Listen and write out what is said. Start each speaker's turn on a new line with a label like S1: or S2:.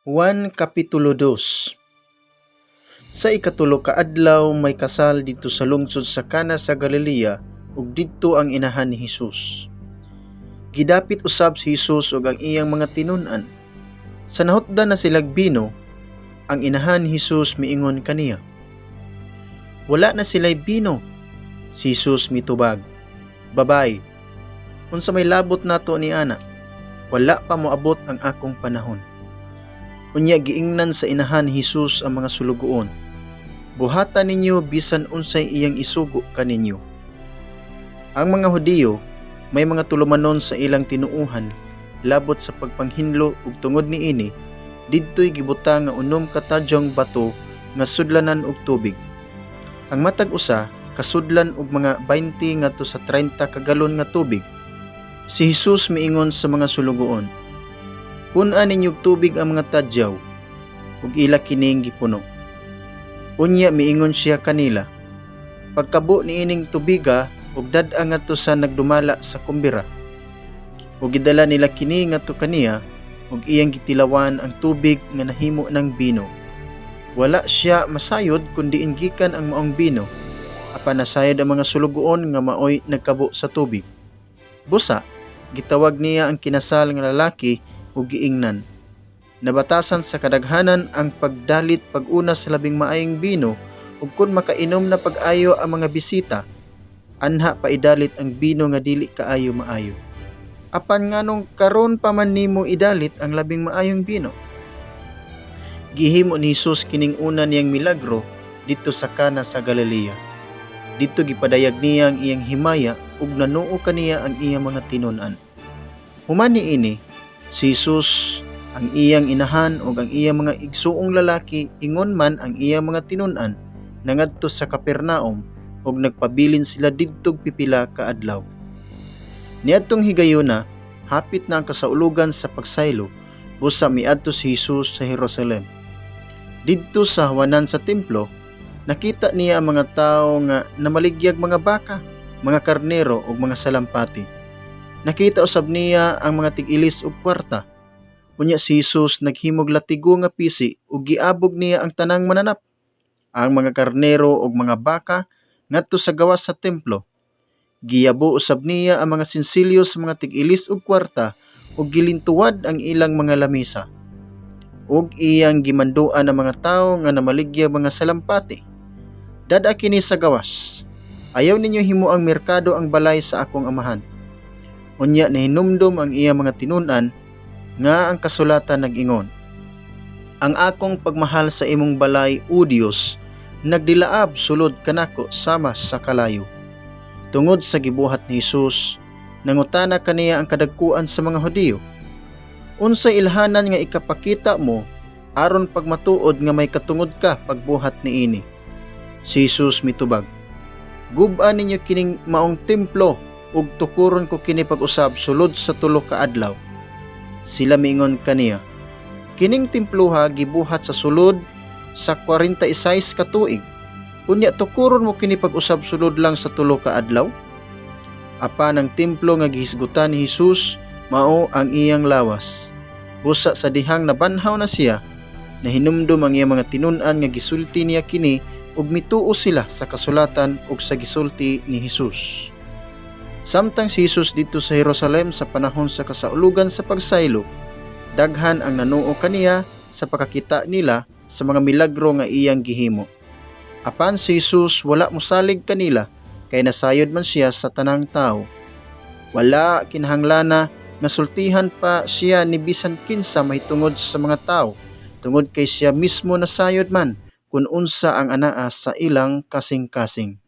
S1: Juan Kapitulo 2. Sa ikatulo ka adlaw may kasal dito sa lungsod sa Cana sa Galilea ug didto ang inahan ni Hesus. Gidapit usab si Hesus ug ang iyang mga tinun-an. Sa nahutdan na silag bino, ang inahan ni Hesus miingon kaniya, "Wala na sila'y bino." Si Hesus mitubag, "Babay, unsa may labot nato ni ana? Wala pa moabot ang akong panahon." Unya giingnan sa inahan ni Hesus ang mga sulugoon, "Buhatan ninyo bisan unsay iyang isugo kaninyo." Ang mga Hudiyo may mga tulumanon sa ilang tinuuhan labot sa pagpanghinlo ug tungod niini didtoy gibutang nga unom ka tadyong bato nga sudlanan og tubig. Ang matag usa kasudlan og mga 20 ngadto sa 30 ka galon nga tubig. Si Hesus miingon sa mga sulugoon, "Pun-an ninyo tubig ang mga tadyaw," ug ila kining gipuno. Unya miingon siya kanila, "Pagkabo niining tubiga ug dad-a ngadto sa nagdumala sa kumbira." Ug gidala nila kini ngadto kaniya ug iyang gitilawan ang tubig nga nahimo ng bino. Wala siya masayod kundi gikan ang maong bino, apan nasayod ang mga sulugoon nga maoy nagkabo sa tubig. Busa gitawag niya ang kinasal nga lalaki ug giingnan, "Nabatasan sa kadaghanan ang pagdalit pag-una sa labing maayong bino, ug kun makainom na pag-ayo ang mga bisita, anha paidalit ang bino nga dili kaayo maayo. Apan nganong karon pa man nimo idalit ang labing maayong bino?" Gihimo ni Hesus kining una niyang milagro dito sa Cana sa Galilea. Dito gipadayag niya ang iyang himaya ug nanuo kaniya ang iyang mga tinun-an. Human niini, si Hesus, ang iyang inahan ug ang iyang mga igsuong lalaki ingon man ang iyang mga tinun-an nangadto sa Capernaum ug nagpabilin sila didtog pipila ka adlaw. Niadtong higayuna, hapit na ang kasaulugan sa pagsaylo, busa miadto si Hesus sa Jerusalem. Didto sa hawanan sa templo, nakita niya ang mga tawo nga namaligyag mga baka, mga karnero ug mga salampati. Nakita usab niya ang mga tig-ilis ug kwarta. Unya si Hesus naghimog latigo nga pisi ug giabog niya ang tanang mananap, ang mga karnero ug mga baka ngadto sa gawas sa templo. Giyabo usab niya ang mga sinsilyo sa mga tig-ilis ug kwarta ug gilintuwad ang ilang mga lamisa. Ug iyang gimanduan ang mga tawo nga namaligyag mga salampati, "Dad-a kini sa gawas. Ayaw ninyo himuang merkado ang balay sa akong amahan." Unya nahinumdom ang iyang mga tinun-an nga ang kasulatan nag-ingon, "Ang akong pagmahal sa imong balay, O Dios, nagdilaab sulod kanako sama sa kalayo." Tungod sa gibuhat ni Hesus, nangutana kaniya ang kadagkuan sa mga Hudiyo, "Unsay ilhanan nga ikapakita mo aron pagmatuod nga may katungod ka pagbuhat niini?" Si Hesus mitubag, "Gub-an ninyo kining maong templo ug tukuron ko kini pag-usab sulod sa 3 ka adlaw." Sila miingon kaniya, "Kining temploha gibuhat sa sulod sa 46 ka tuig. Unya tukuron mo kini pag-usab sulod lang sa 3 ka adlaw?" Apan ang templo nga gihisgutan ni Hesus mao ang iyang lawas. Busa sa dihang nabanhaw na siya, nahinumdom ang iyang mga tinun-an nga gisulti niya kini ug mituo sila sa kasulatan ug sa gisulti ni Hesus. Samtang si Hesus dito sa Jerusalem sa panahon sa kasaulugan sa pagsaylo, daghan ang nanuo kaniya sa pakakita nila sa mga milagro nga iyang gihimo. Apan si Hesus wala mosalig kanila kay nasayod man siya sa tanang tawo. Wala kinahanglan nga sultihan pa siya ni bisan kinsa mahitungod sa mga tawo, tungod kay siya mismo nasayod man kun unsa ang anaa sa ilang kasing-kasing.